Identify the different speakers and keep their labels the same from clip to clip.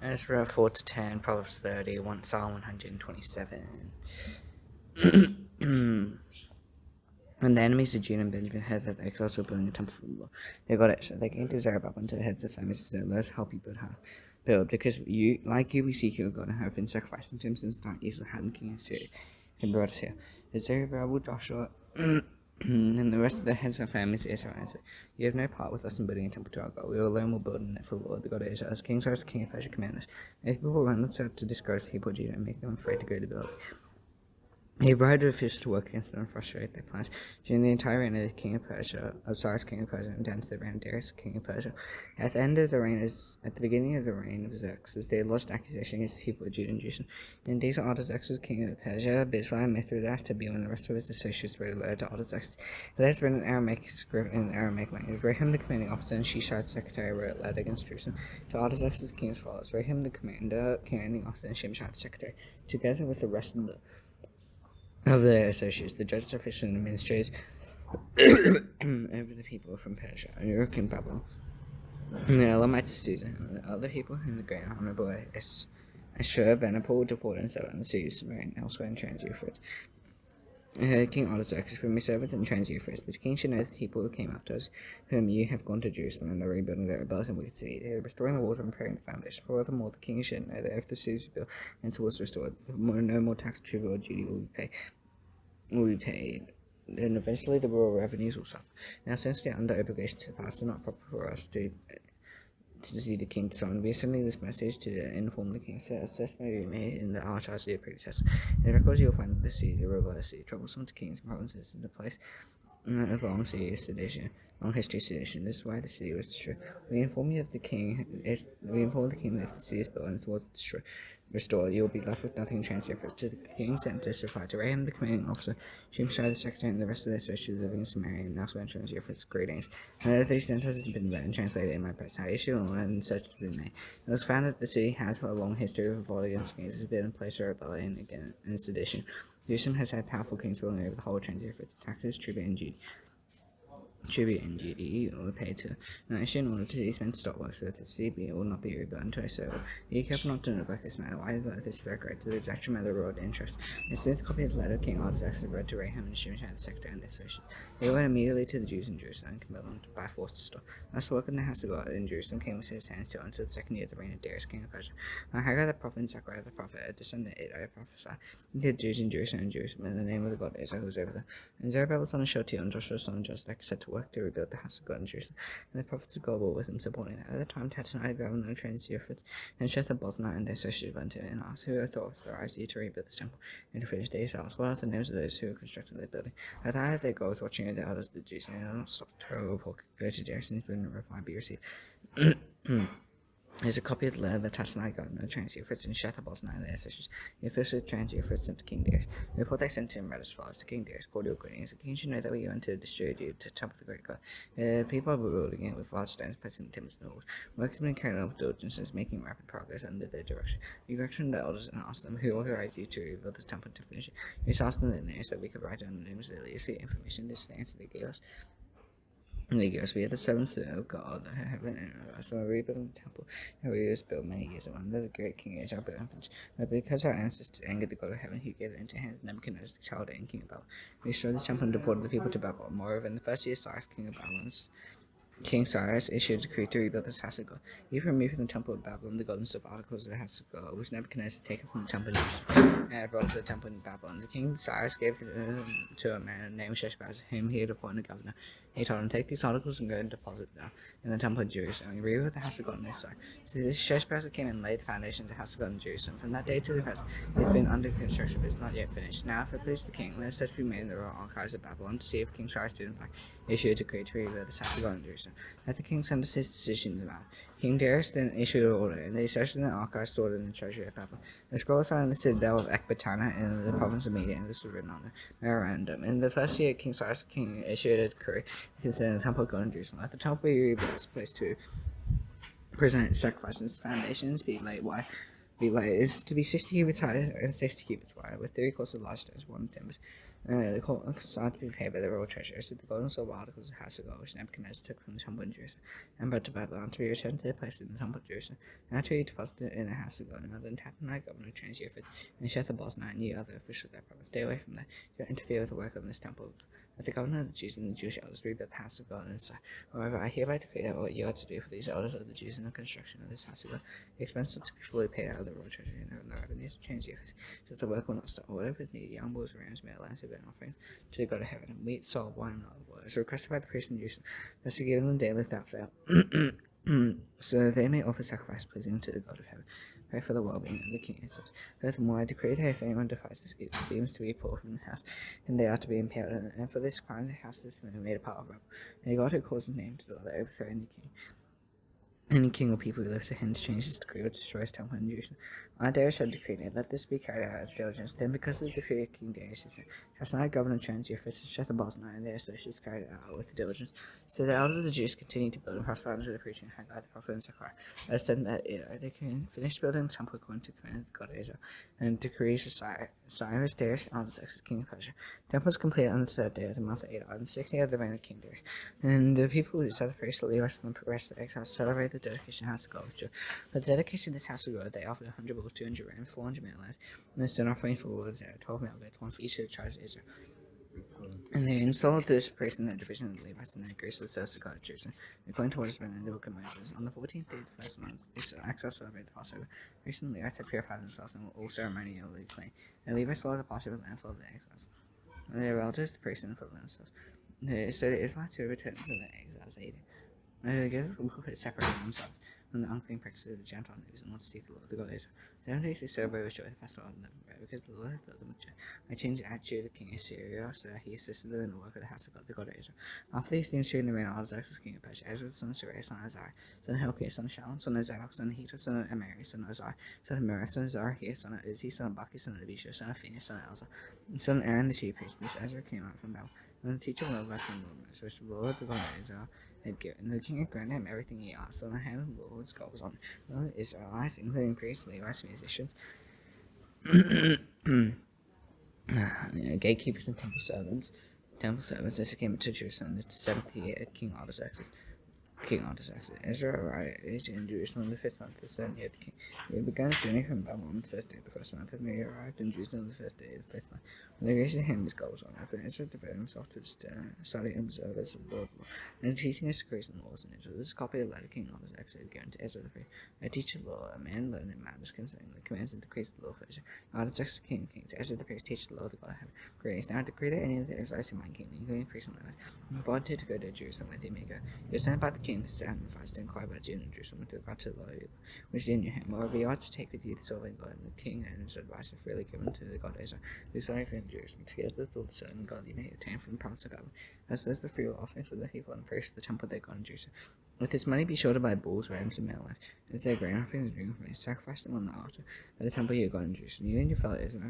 Speaker 1: Ezra 4-10, Proverbs 30, Psalm 127. When the enemies of Jun and Benjamin heard that the exiles were building a temple for the Lord, they got it. So they came to Zerubbabel and to the heads of families and said, "Let us help you build, because we seek your God and have been sacrificing to him since the time Esau had king of Syria had brought us here." The Zerubbabel, Joshua, and the rest of the heads of families of Israel answered, "You have no part with us in building a temple to our God. We alone will build it for the Lord, the God of Israel, as King Cyrus, king of Persia, commanded us. The people will run out to discourage the people of Judah and make them afraid to go to build." He bribed officials to work against them and frustrate their plans. During the entire reign of the king of Persia, of Cyrus, king of Persia, and down to the reign of Darius, king of Persia. At the beginning of the reign of Xerxes, they lodged accusation against the people of Judah and Jerusalem. In days of Artaxerxes, king of Persia, Bislam, Mithridates, Tabeel, and the rest of his associates were led to Artaxerxes. The letters written in Aramaic script in the Aramaic language. Raham, the commanding officer, and Shishai, the secretary, were led against Jerusalem. To Artaxerxes, king as follows: Raham, the commanding officer, and Shimshai, the secretary, together with the rest of the associates, the judges, officials, and administrators over the people from Persia, Uruk, and Babylon, and the Elamites, students, and the other people in the great honorable Ashur, Benapol, Deport, and settled in the cities, Samaria, and elsewhere in Trans-Euphrates. King Artaxerxes, from his servants in Trans-Euphrates, the king should know the people who came after us, whom you have gone to Jerusalem, and are rebuilding their rebellious and wicked city. They are restoring the walls and repairing the foundation. Furthermore, the king should know that if the city is built and the walls restored, no more tax, tribute, or duty will be paid, and eventually the rural revenues will suffer. Now, since we are under obligation to the past, it's not proper for us to see the king to someone. We are sending this message to inform the king, so such may be made in the archives of your predecessor. In the records, you'll find that the city, the robust city, troublesome to kings and provinces, in the place of long history of sedition. This is why the city was destroyed. We inform the king that if the city is built and its walls restored, you will be left with nothing in transfer. To the king sent this reply to Raham, the commanding officer, Shimshai, the secretary, and the rest of the associates living in Samaria and elsewhere in Trans-Euphrates greetings. Another 3 sentences has been read and translated in my press. I issue a warrant and such has been made. It was found that the city has a long history of revolt against kings. It has been in place of rebellion and sedition. Jerusalem has had powerful kings ruling over the whole Trans-Euphrates. Taxes, tribute, and duty were paid to the nation in order to these men to stop work, so that the city will not be rebuilt into a soil. Be careful not to neglect this matter. Why let this threat great to the exaction of the road interest? Instead, the copy of the letter King Artaxerxes read to Raham and Shimshai, the secretary, and the associates. They went immediately to the Jews in Jerusalem and compelled them by force to stop. Thus, the work in the house of God in Jerusalem came into his hands till until the second year of the reign of Darius, king of Persia. Now Haggai the prophet and Zechariah the prophet, a descendant of Iddo, prophesied to the Jews in Jerusalem in the name of the God Ezra, who was over them. And Zerubbabel son of Shealtiel and Joshua son of Josedek set to work to rebuild the house of God in Jerusalem, and the prophets of God were with him, supporting it. At the time, Tattenai, governor of Trans-Euphrates, and Shethar-Boznai and their associates went to him and asked, "Who hath authorized you to rebuild this temple and to finish the yourselves? What are the names of those who constructed the building?" At that, their gods watching over the elders of the Jews, and they had not stopped to report. Go to Darius, and his reply be received. There's a copy of the letter that Tattenai, governor of Trans-Euphrates, and Shethar-Boznai and their associates, the officials of Trans-Euphrates, sent to King Darius. The report they sent to him read as follows: To King Darius, cordial greetings. The king should know that we went to destroy you, to temple the great God. People are building it with large stones, placing the timbers and walls. Work has been carried out with diligence and is making rapid progress under their direction. We questioned the elders and asked them, "Who authorized you to rebuild this temple to finish it?" We asked them their names, that we could write down the names of the leaders for information. This is the answer they gave us. We are the seventh of God that heaven and earth. So we rebuild the temple that we was built many years ago under the great King Ezra. But because our ancestors angered the God of heaven, he gave it into hands of Nebuchadnezzar, the Chaldean king of Babylon. We destroyed the temple and deported the people to Babylon. Moreover, in the first year, Cyrus, king of Babylon, King Cyrus issued a decree to rebuild this house of God. He removed from the temple of Babylon the golden stuff articles of the house of God, which Nebuchadnezzar had taken from the temple and brought to the temple in Babylon. The king Cyrus gave to a man named Sheshbazzar, whom he had appointed governor. He told him, "Take these articles and go and deposit them in the temple of Jerusalem, and rebuild the house of God on this side." So this Sheshbazzar came and laid the foundation of the house of God in Jerusalem. From that day to the present, it has been under construction, but is not yet finished. Now, if it please the king, let such be made in the royal archives of Babylon, to see if King Cyrus did in fact issue a decree to rebuild the house of God in Jerusalem. Let the king send us his decision in the matter. King Darius then issued an order, and they searched in the archives stored in the treasury of Babylon. The scroll was found in the citadel of Ecbatana in the province of Media, and this was written on the memorandum. In the first year, King Cyrus issued a decree concerning the temple of God in Jerusalem. Let the temple be rebuilt as a place to present sacrifices. Foundations be laid is to be 60 cubits high and 60 cubits wide, with 3 courses of large stones, 1 timbers. The court sought to be paid by the royal treasurer, so the golden silver articles of the house of gold which Nebuchadnezzar took from the temple in Jerusalem and brought to Babylon to be returned to the place in the temple of Jerusalem, and after he deposited in the house of gold. Now then Tattenai, governor of Transeuphis, and Shethar-Boznai and the other officials of that province, stay away from there. You don't interfere with the work of this temple. Let the governor of the Jews and the Jewish elders rebuild the house of God and say, however, I hereby decree that what you are to do for these elders of the Jews in the construction of this house of God, the expenses are to be fully paid out of the royal treasury and the revenues of Transeuphis, so that the work will not stop. Whatever is needed, young bulls, rams, male lambs, and offerings to the God of heaven, and wheat, salt, wine, and olive oil, as requested by the priests in Jerusalem, thus to give them daily without fail, so that they may offer sacrifice pleasing to the God of heaven. Pray for the well-being of the king and sons. Furthermore, I decree that if anyone defies this beams to be pulled from the house, and they are to be impaled, and for this crime the house is made a pile of rubble. And God who calls his name to dwell there overthrow any king or people who lifts a hand to change his decree or destroys temple in Jerusalem. I Darius had decreed it, let this be carried out with diligence. Then, because of the decree of King Darius, Shashanai, governor of Transeuphis, and Shethar-Boznai and their associates carried it out with diligence. So the elders of the Jews continued to build and prosper under the preaching of Haggai the prophet and Zechariah. They said that they finished building the temple according to the command of God of Ezra, and decrees of Cyrus, Darius, and Artaxerxes, king of Persia. The temple was completed on the third day of the month of Adar, on the sixth day of the reign of King Darius. And the people who said the priests, the Levites, and the rest of the exiles celebrated the dedication of the house of God with joy. For the dedication of this house of God, they offered 100 bulls, 200 rams, 400 male lambs, and the sin offering for was 12 male goats, one for each of the tribes of Israel. And they installed this priest in the division of the Levites and the grace of the service of God of Jerusalem, according to what is written in the book of Moses. On the 14th day of the first month, this exiles celebrated the Passover. Priests and Levites had purified themselves and were all ceremonially clean. And the Levites slaughtered the Passover lamb for the exiles. And their relatives, the priests, and for themselves. So the Israelites who returned from the exiles ate it. Together we separated themselves from the unclean practices of the Gentile neighbors and want to seek the Lord, the God of Israel. 7 days they celebrated with joy the festival of unleavened bread, because the Lord had filled them with joy. I changed the attitude of the king of Syria, so that he assisted them in the work of the house of God, the God of Israel. After these things, during the reign of Artaxerxes, king of Persia, Ezra, son of Sariah, son of Azariah, son of Hilkiah, son of Shallum, son of Zadok, son of Hetur, son of Amari, son of Azariah, son of Merah, son of Zarahiah, son of Uzi, son of Baki, son of Abishua, son of Phinehas, son of Elzah, and son of Aaron the chief priest. This Ezra came out from Babel, and the teacher of us from the wilderness, which the Lord, the God of Israel, had given. The king had granted him everything he asked, and the hand of the Lord's God was on the Israelites, including priests, Levites, musicians, gatekeepers, and temple servants. As he came to Jerusalem in the 7th year of King Artaxerxes. Ezra arrived in Jerusalem in the 5th month of the 7th year of the king. We began a journey from Babylon on the first day of the 1st month, and we arrived in Jerusalem on the first day of the 5th month. When the grace of him his God was on earth, and Ezra devoted himself to the study and observance of the Lord, and teaching his decrees and laws in Israel. This is a copy of the letter King Artaxerxes had given to Ezra the priest. I teach the law, a man learned in matters concerning the commands and decrees of the law for Israel. Artaxerxes, king of kings, Ezra the priest, teach the law of the God of heaven. Great. Now I decree that any of the Israelites in my kingdom, including priests and Levites, who volunteer to go to Jerusalem with you may go. You are sent by the king to sacrifice to inquire about Jun and Jerusalem with regard to the law which is in your hand. Moreover, you are to take with you the silver and gold, and the king and his advice are freely given to the God of Ezra, whose dwellings in Jerusalem, together with all the certain God you may obtain from the promise of God, as well as the free will offerings of the people and priests of the temple of their God in Jerusalem. With this money be sure to buy bulls, rams, and male lambs, as their grain offerings and drink offerings, sacrifice them on the altar at the temple of your God in Jerusalem. You and your fellow Israel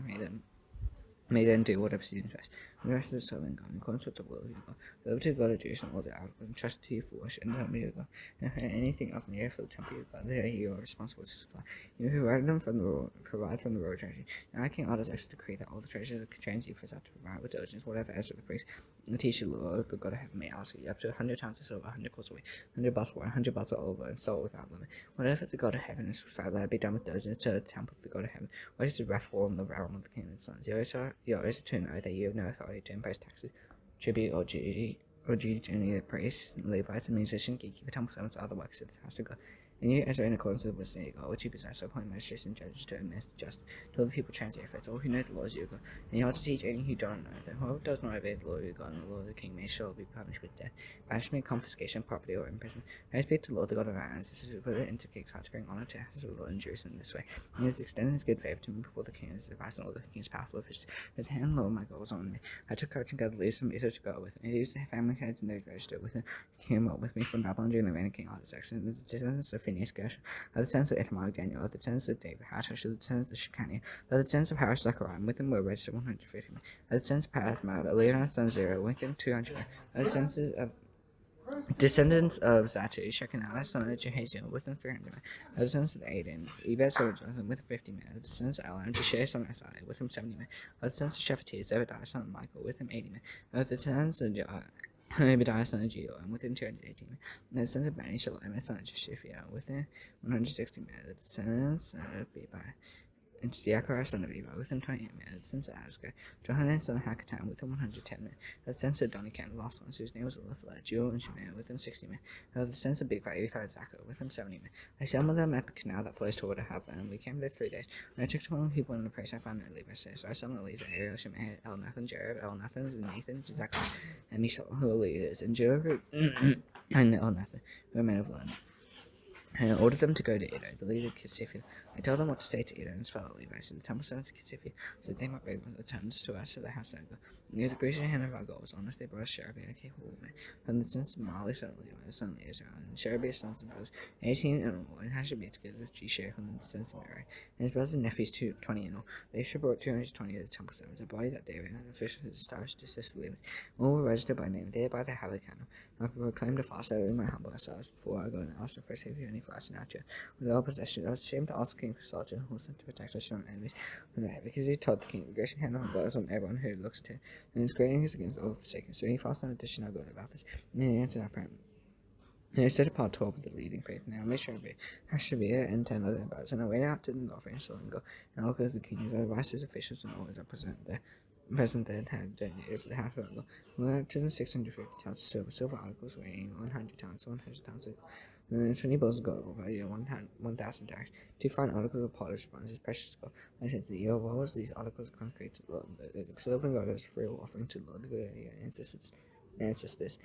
Speaker 1: may then do whatever seems best. And the rest of the serving God, in accordance with the will of your God. Go over to God of Jerusalem, all the outward, and trust to you for worship, and the temple of your God. And if anything else in the earth for the temple of your God, there you are responsible to supply. You provide them from the royal treasury. Now I King Artaxerxes decree that all the treasures of Transeuphis are to provide with diligence whatever Ezra the priest and the teacher of the Lord, the God of heaven, may ask you, up to 100 tons of silver, 100 quarts of wheat, 100 bushels of wine, 100 bushels of olive oil, and salt without limit. Whatever the God of heaven is provided, let it be done with diligence to the temple of the God of heaven. What is the wrathful in the realm of the king and his sons? You are to know that you have no authority to impose taxes, tribute, or duty to any of the priests, Levites, and musicians, gatekeeper, temple servants, or other works of the house of God. And you, Ezra, in accordance with the wisdom of your God, which you possess, appoint magistrates and judges to administer justice to all the people Transeuphis, all who know the laws of your God. And you are to teach any who don't know them. Whoever does not obey the law of your God and the law of the king may surely be punished with death, banishment, confiscation, property, or imprisonment. I speak to the Lord, the God of our ancestors, who put it into king's heart to bring honor to the house of the Lord in Jerusalem this way. And he has extended his good favor to me before the king and his advice and all the king's powerful officials. His hand, Lord, my God, was on me. I took courage and gathered leaders from Israel to go with me. He used the family heads and those registered with him. He came up with me from Babylon during the reign of King Artaxerxes, and the descendants of Phinehas, Gershon, the descendants of Ithamar, Daniel, the descendants of David, Hattush, the descendants of Shechaniah, the descendants of Harish, Zechariah, with them were registered 150 men. The descendants of Parathmah, Leonard, son of Zerah, with them 200 men. The descendants of Descendants of Zatu, Shekinah, son of Jehaziel, with them 300 men. The descendants of Aden, Ebed, son of Jonathan, with 50 men. The descendants of Elam, Jeshua, son of Athai, with him 70 men. The descendants of Shephatiah, Zebediah, son of Michael, with him 80 men. The descendants of Obadiah, son of Jeel, and with him 218 men. The descendants of Bani, Shalom, son of Jeshua, with him 160 men. The descendants of Bebai, and Zechariah, son of Eva, with him 28 men. The sons of Azgar, Johanan, son of Hakatan, with him 110 men. The sons of Donican, the last ones, whose name was Eliphalet, Jewel, and Shemaiah, with him 60 men. The sons of Bigvai, Eliphaz, Zachar, with him 70 men. I assembled them at the canal that flows toward Ahab, and we camped there 3 days. When I took to one of the people in the place, I found no Levi. So I summoned Eliezer, Ariel, Shemaiah, Elnathan, Jereb, Elnathan, Nathan, Zachar, and Mishal, who were leaders, and Jereb, and Elnathan, who were men of learning. And I ordered them to go to Edo, the leader of Kisiphi. I told them what to say to Edo and his fellow Levites. So the temple servants of Kisiphi said they might regularly return to us for the house of God. Near the gracious hand of our God was honest, they brought Sherebiah, a capable woman, from the sons of Mali, son of Levi, the son of Ezra, and Sherebiah's sons and brothers, 18 in all, and Hashabah together with Jeshua from the sons of Mary, and his brothers and nephews, 20 in all. They should brought 220 of the temple servants, a body that day ran, and officials of the stars to assist the Levites. All were registered by name, they by the Habakkuk. I proclaimed a fast that we might humble ourselves before I go and ask for safety only for us in our church. With all possessions, I was ashamed to ask the king for soldiers and horsemen to protect us from enemies from there, because he told the king, the gracious hand of God is on everyone who looks to him, and his great is against all forsaken. So he fasted on addition our God about this, and he answered our prayer. And I set apart 12 of the leading faith, now Hashabah, and 10 other brothers, and I went out to the north and saw him go, and all because the king, his advisors, officials, and all his present there had donated for the house of God. We went to the 650 tons of silver articles weighing 100 tons, 100 tons of 20 bowls of gold, valued 1,000 talents, 2 fine articles of polished bronze, precious gold. I said to the Yehovah, these articles consecrate to the Lord. The silver and gold is free offering to the Lord, the ancestors.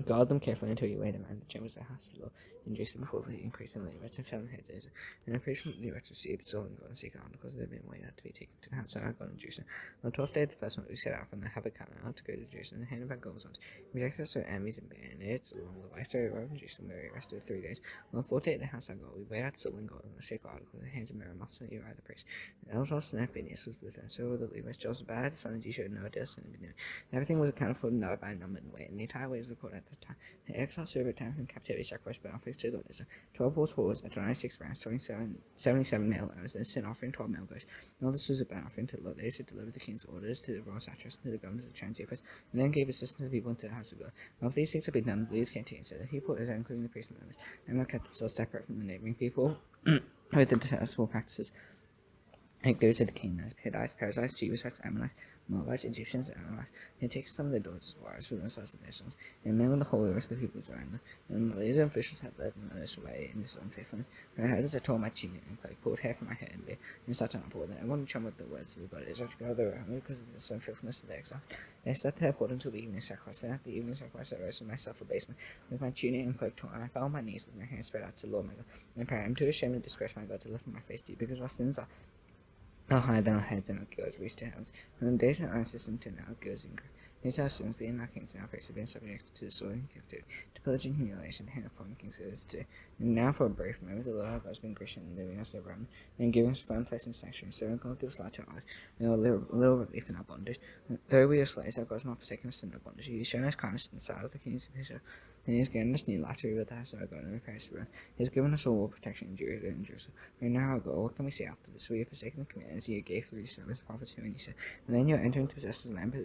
Speaker 1: Guard them carefully until you weigh them and the chambers of the house of the Lord, and dress them before the increase in the Levites and fell heads Ezra. And the priest from the Levites received the sword and God and secret articles that had been weighed out to be taken to the house of our God in Jerusalem. On the 12th day of the first month, we set out from the Habakkuk to go to Jerusalem. The hand of our God was on us. We rejected us our enemies and bayonets along the way. So we arrived in Jerusalem, where we rested 3 days. On the 4th day of the house of our God, we weighed out the silver and gold and the sacred articles in the hands of Merimoth, son of Uriah the priest. And Elzar, son of Phinehas, was with us. So were the Levites, Josabad, son of Jeshua, Noadiah, son of Benjamin. Everything was accounted for number by number and weight, and the entire weight was recorded at the time. The exiles who returned from captivity sacrificed burnt offerings to the Lord. 12 bulls, 26 rams, 77 male lambs, and a sin offering, 12 male goats. And all this was a burnt offering to the Lord. They also delivered the king's orders to the royal satraps, to the governors of the translators, and then gave assistance to the people into the house of God. After these things had been done, the leaders came to him and said, the people of Israel, including the priests and Levites, and not kept themselves separate from the neighboring people with the detestable practices. Like those of the Canaanites, Hittites, Perizzites, Jebusites, Ammonites, Moabites, Egyptians, and Amorites. He takes some of their daughters as wives for themselves and their sons, and men with the whole rest of the people around them. And the leaders and officials had led them this way in this unfaithfulness. When I heard this, I tore my tunic and cloak, pulled hair from my head and beard, and sat down upon them. I wanted to tremble at the words of the God Ezra to go around me because of this unfaithfulness of their exile. And I sat there poured until the evening sacrifice. Then after the evening sacrifice, I rose from my self-abasement with my tunic and cloak torn, and I fell on my knees with my hands spread out to the Lord my God. And I pray, I am too ashamed to disgrace my God to lift my face to you, because our sins are higher than our heads, and our guilds reach to heavens. And the days of our ancestors until now, our guilds increase. These our sins, being our kings and our priests, have been subjected to the sword and captivity, to pillage and humiliation, the hand of foreign kings is to. And now for a brief moment, the Lord our God has been gracious in leaving us a remnant, and giving us a firm place in sanctuary. So God gives light to our eyes, and a little relief in our bondage. Though we are slaves, our God has not forsaken us in our bondage. He has shown us kindness in the sight of the kings of Israel, and He has given us new life to rebuild the house of our God and repair His ruin. He has given us all protection in Judah and Jerusalem. And now our God, what can we say after this? We have forsaken the commandments You gave through Your servants, prophets, who, and You said, and then You are entering to possess the land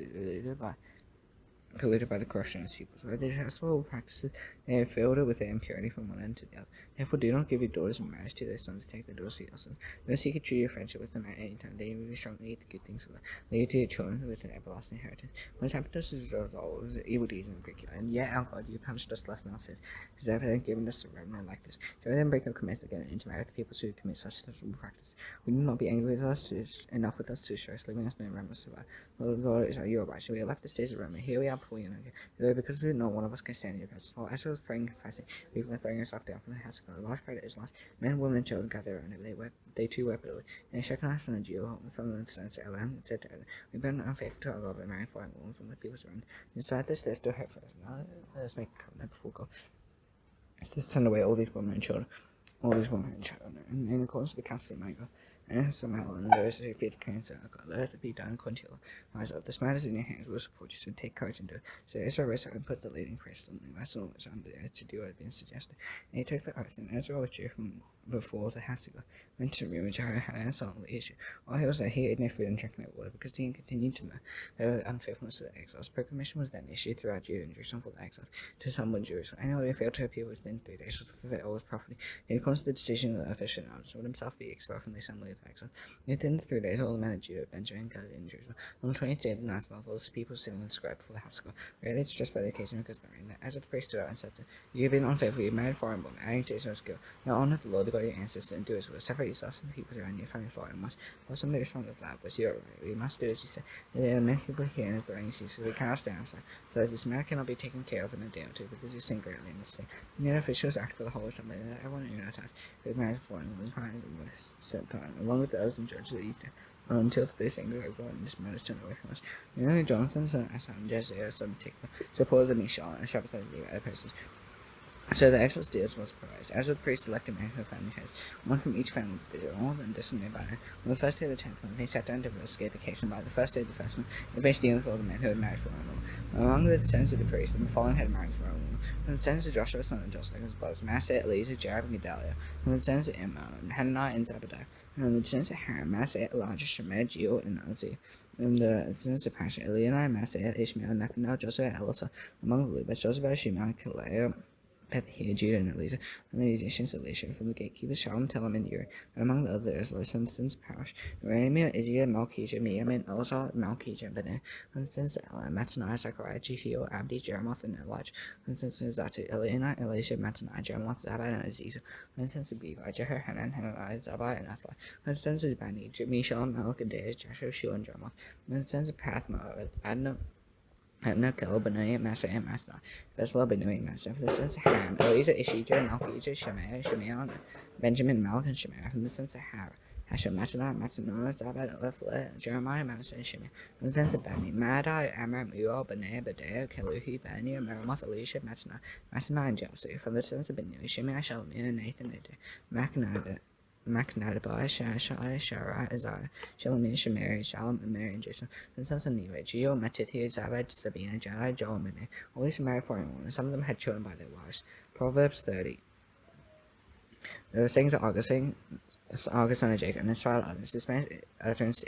Speaker 1: polluted by the corruption of his people. By their detestable practices, they have filled it with their impurity from one end to the other. Therefore, do not give your daughters in marriage to their sons, take their daughters for your sons. Don't seek a true friendship with them at any time. They will strongly eat the good things of them. Lead to your children with an everlasting inheritance. What has happened to us is a result of evil deeds in particular, and yet our God, You punished us less than our sins. Has ever given us a remnant like this? Do we then break our commands again and intermarry with the people who commit such detestable practices? Will You not be angry with us enough with us to show us, leaving us no remnant to survive? Lord Israel, You are right. So we have left the stage of Rome. Here we are before You, because not one of us can stand in Your presence. While Ezra was praying and confessing, people were throwing herself down from the house of God. A large crowd of Israelites, men, women, and children gathered around him. They too wept bitterly. And Shekinah, son of Jun, from the sons of Elam, said to Ezra, we have been unfaithful to our God by marrying foreign women from the peoples around. Inside this, there's still hope for us. Now, let's make a covenant before God. Let's just send away all these women and children. And in accordance with the counsel of my God, and somehow and those who feed cancer got let it be done continually. Rise up, this matters in your hands will support you, so take courage and do it. So Ezra rose up and put the leading priest on the vessel which on the to do what had been suggested. And he took the oath, and Ezra withdrew from before the house to go, went to the room which had and solemnly issued. While he was there, he ate no food and drank no water, because he continued to know the unfaithfulness of the exiles. Proclamation was then issued throughout Judah and Jerusalem for the exiles to summon Jerusalem. Anyone who failed to appear within 3 days would forfeit all his property. In accordance with the decision of the official elders, would himself be expelled from the assembly of the exiles. Within the 3 days, all the men of Judah, Benjamin, Galilee, and Jerusalem, on the 20th day of the 9th month, all the people sitting in the square before the house of God, greatly distressed by the occasion because of the rain. Ezra the priest stood out and said to him, you have been unfaithful, you have married foreign women, adding to Israel's guilt. Now honor the Lord, the God of your ancestors, and do his will. Separate yourselves from the people around you, from your foreign must. Also make a song of loud voice, you are right. We must do as you say. There are many people here in the rainy season, so we cannot stay outside. So as this matter cannot be taken care of in a day or two, because you sin greatly in this thing. And the officials act for the whole assembly, that everyone in your task who is married foreign women, kind of set time, along with those and judges of the Eastern. Until the thing that everyone this man is turned away from us. Jonathan, son of Asa, and Jezreel, son of Tikva, supported Mishael, and Shabbatai, the other persons. So the exiles did was proposed. Ezra the priest selected men who family heads, one from each family division, all of them distant by. On the first day of the 10th month, they sat down to investigate the case, and by the first day of the first month, they finished dealing with all the men who had married foreign women. Among the descendants of the priest, the following had married foreign women. From the descendants of Joshua, son of Joshua, his brothers, Manasseh, Eliezer, Jareb, and Gedaliah. From the descendants of Imran, Hananiah, and Zabadiah. From the descendants of Haram, Manasseh, Elijah, Shemer, Jeel, and Uzziah. From the descendants of Pasha, Elianai, Manasseh, Ishmael, Nathaniel, Joseph, Elasa. Among the Levites, Joseph, Shimei, Kaleo, Pethahia, Judah, and Eliezer, and the musicians Elisha, from the gatekeepers Shalom, Telem, and Uri, and among the others, the sons of Parash, Ramiah, Izziah, Malchijah, Miamin, Elazar, Malchijah, and Benah, and the sons of Ela, Mattaniah, Zechariah, Jehiel, Abdi, Jeremoth, and Elijah, and the sons of Zatu, Elianai, Elisha, Mattaniah, Jeremoth, Zabad, and Aziza, and the sons of Levi, Jehohanan, Hananiah, Zabad, and Athai, and the sons of Bani, Mishael, Malach, and Deas, Joshua, Shua, and Jeremoth, and the sons of Pathma, Adna, Kello, Benaiah, Massa, and Massa. Vesla, Benui, Massa. For the sons of Ham, Eliezer, Ishijah, Malchijah, Shemaiah, Benjamin, Malach, and Shemaiah. From the sons of Har, Hashem, Matanah, Zabad, Elephle, Jeremiah, Manasseh, and Shimei. From the sons of Bani, Madai, Amram, Ual, Benaiah, Bedaiah, Keluhi, Bani, Meremoth, Elisha, Matanah, and Joseph. From the sons of Benui, Shimei, Shalomir, Nathan, Macnadabai, Shashai, Sharai, Azariah, Shalomir, Shemari, Shalom, and Mary, and Jason. And sons of Nevi, Geo, Matithia, Zabad, Sabina, Jai, Joel, and Mene. All these married foreign women. Some of them had children by their wives. Proverbs 30. The sayings of August and Jacob, and his father others. This man utterance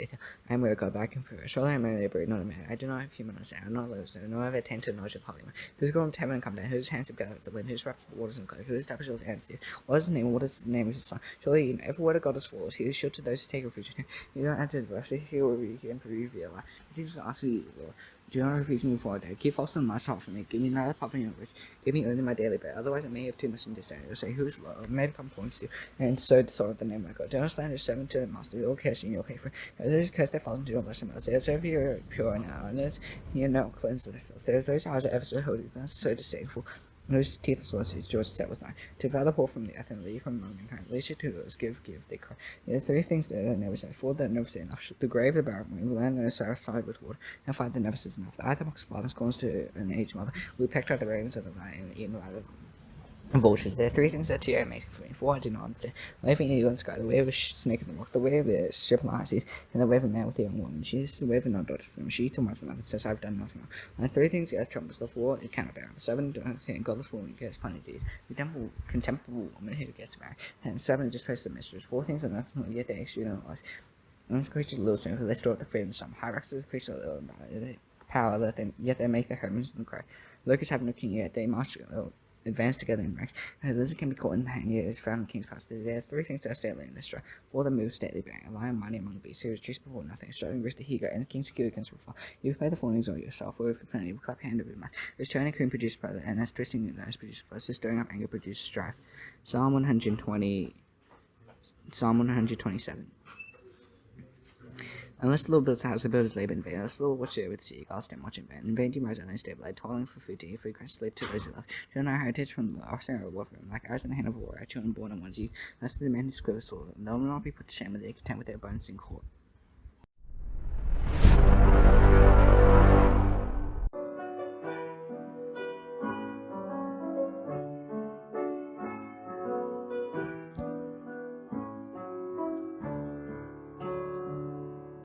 Speaker 1: I am where God back and prayer. Surely I am merely a bird, not a man. I do not have human understanding, I am not loaves, nor have I attained to the knowledge of Polymer. Who has gone to heaven and come down? Whose hands have gathered the wind? Whose wraps the waters in cloak? Who has established all the hands? What is his name? What is the name of his son? Surely you know, every word of God is false. He is sure to those who take refuge in him. You don't answer adversity, he will rebuke you and prove your life. He thinks to ask you, Lord. Do not refuse me for a day. Keep false and much heart from me. Give me neither part from your rich. Give me only my daily bread. Otherwise I may have too much understanding. You'll say, who is Lord? May become points to you, and so dishonor the name of my God. Do not slander servant to the master. You'll curse and you'll pay for it. Those who curse their fathers, do not bless them. They serve you are pure now, and you are not cleansed of their filth. There are those eyes are ever so holy, but so disdainful. Those teeth of swords whose jaws set with iron. To devour the poor from the earth and leave from among mankind. Least to those give, they cry. There are 3 things that are never said, 4 that are never say enough. The grave, the barren, the land that is satisfied with water, and 5 that never says enough. The eye that mocks father scorns to an aged mother. We pecked out the ravens of the valley and eaten by the vultures. There are 3 things that too are amazing for me. 4 I do not understand. The way of an eagle in the sky, the way of a snake in the rock, the way of a ship in the high seas, and the way of a man with a young woman. She is the way of a non-daughter from she to my mother says I've done nothing wrong. And 3 things the earth trembles, the 4 it cannot bear. The 7 don't say godless woman who gets plenty of these. The contemptible woman who gets married. And 7 just praise the mistress. 4 things are nothing, yet they exude in lies. And this creature's little strength, they store up the freedom of some. Hyrax is a creature of little power, yet they make their hermits and cry. Locusts have no king, yet they march advance together in ranks. And a lizard can be caught in the hand, yet is found in the king's palace. There are 3 things that are stately in this straw. 4 that move stately bearing. A lion mighty among the beasts, who is chased before nothing, strutting wrist to Higa, and the king secure against reform. You play the fawns on yourself, or if you plan, you clap hand over your mouth. This turning cream produces brother, and as twisting the nose produces plus, stirring up anger produces strife. Psalm 127. Unless the Lord builds a house, the builders labor in vain. Unless the Lord watches it with the sea, God's stand watch in vain. In vain do you rise on and stable, toiling for food to eat, free Christ laid to those who love. Show our heritage from the offspring of warfare, like ours in the hand of war, our children born in one's youth. Thus the man who squares soul. They'll not be put to shame when they are content with their abundance in court.